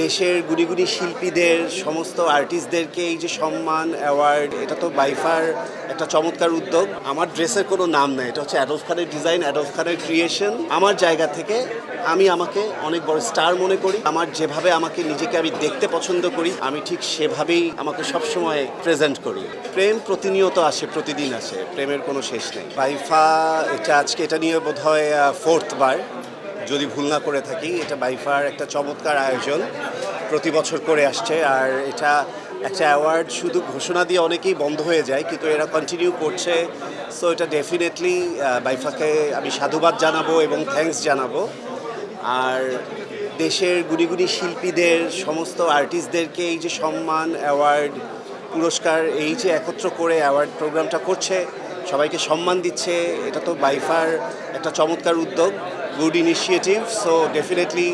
দেশের গুণী গুণী শিল্পীদের সমস্ত আর্টিস্টদেরকে এই যে সম্মান অ্যাওয়ার্ড, এটা তো বাইফার একটা চমৎকার উদ্যোগ। আমার ড্রেসের কোনো নাম নেই, এটা হচ্ছে অ্যাডলফ খানের ডিজাইন, অ্যাডলফ খানের ক্রিয়েশন। আমার জায়গা থেকে আমি আমাকে অনেক বড় স্টার মনে করি। আমার যেভাবে আমাকে নিজেকে আমি দেখতে পছন্দ করি, আমি ঠিক সেভাবেই আমাকে সবসময় প্রেজেন্ট করি। প্রেম প্রতিনিয়ত আসে, প্রতিদিন আসে, প্রেমের কোনো শেষ নেই। বাইফা এটা নিয়ে বোধহয় 4th বার, যদি ভুল না করে থাকি। এটা বাইফার একটা চমৎকার আয়োজন, প্রতি বছর করে আসছে। আর এটা একটা অ্যাওয়ার্ড শুধু ঘোষণা দিয়ে অনেকেই বন্ধ হয়ে যায়, কিন্তু এরা কন্টিনিউ করছে। সো এটা ডেফিনেটলি বাইফাকে আমি সাধুবাদ জানাবো এবং থ্যাঙ্কস জানাবো। আর দেশের গুণী গুণী শিল্পীদের সমস্ত আর্টিস্টদেরকে এই যে সম্মান অ্যাওয়ার্ড পুরস্কার এই যে একত্র করে অ্যাওয়ার্ড প্রোগ্রামটা করছে, সবাইকে সম্মান দিচ্ছে, এটা তো বাইফার একটা চমৎকার উদ্যোগ, গুড ইনিশিয়েটিভ। সো ডেফিনেটলি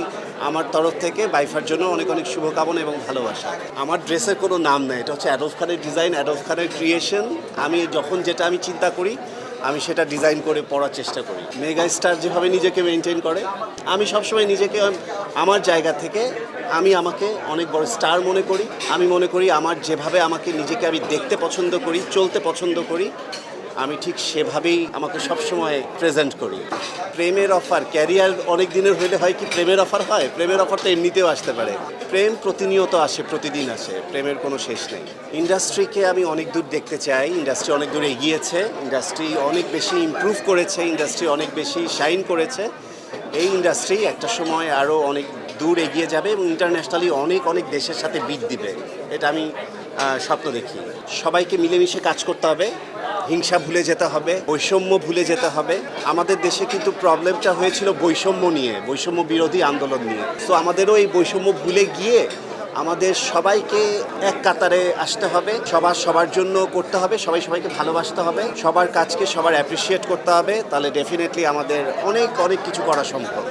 আমার তরফ থেকে বাইফার জন্য অনেক অনেক শুভকামনা এবং ভালোবাসা। আমার ড্রেসের কোনো নাম নেই, এটা হচ্ছে অ্যাডলফ খানের ডিজাইন, অ্যাডলফ খানের ক্রিয়েশন। আমি যখন যেটা আমি চিন্তা করি, আমি সেটা ডিজাইন করে পড়ার চেষ্টা করি। মেগা স্টার যেভাবে নিজেকে মেনটেন করে, আমি সবসময় নিজেকে আমার জায়গা থেকে আমি আমাকে অনেক বড় স্টার মনে করি। আমি মনে করি আমার যেভাবে আমাকে নিজেকে আমি দেখতে পছন্দ করি, চলতে পছন্দ করি, আমি ঠিক সেভাবেই আমাকে সবসময় প্রেজেন্ট করি। প্রেমের অফার ক্যারিয়ার অনেক দিনের হইলে হয় কি প্রেমের অফার হয়? প্রেমের অফার তো এমনিতেও আসতে পারে। প্রেম প্রতিনিয়ত আসে, প্রতিদিন আসে, প্রেমের কোনো শেষ নেই। ইন্ডাস্ট্রিকে আমি অনেক দূর দেখতে চাই। ইন্ডাস্ট্রি অনেক দূর এগিয়েছে, ইন্ডাস্ট্রি অনেক বেশি ইমপ্রুভ করেছে, ইন্ডাস্ট্রি অনেক বেশি শাইন করেছে। এই ইন্ডাস্ট্রি একটা সময় আরও অনেক দূর এগিয়ে যাবে এবং ইন্টারন্যাশনালি অনেক অনেক দেশের সাথে বিট দিবে, এটা আমি স্বপ্ন দেখি। সবাইকে মিলেমিশে কাজ করতে হবে, হিংসা ভুলে যেতে হবে, বৈষম্য ভুলে যেতে হবে। আমাদের দেশে কিন্তু প্রবলেমটা হয়েছিল বৈষম্য নিয়ে, বৈষম্য বিরোধী আন্দোলন নিয়ে। তো আমাদেরও এই বৈষম্য ভুলে গিয়ে আমাদের সবাইকে এক কাতারে আসতে হবে, সবার জন্য করতে হবে, সবাই সবাইকে ভালোবাসতে হবে, সবার কাজকে সবার অ্যাপ্রিসিয়েট করতে হবে। তাহলে ডেফিনেটলি আমাদের অনেক অনেক কিছু করা সম্ভব।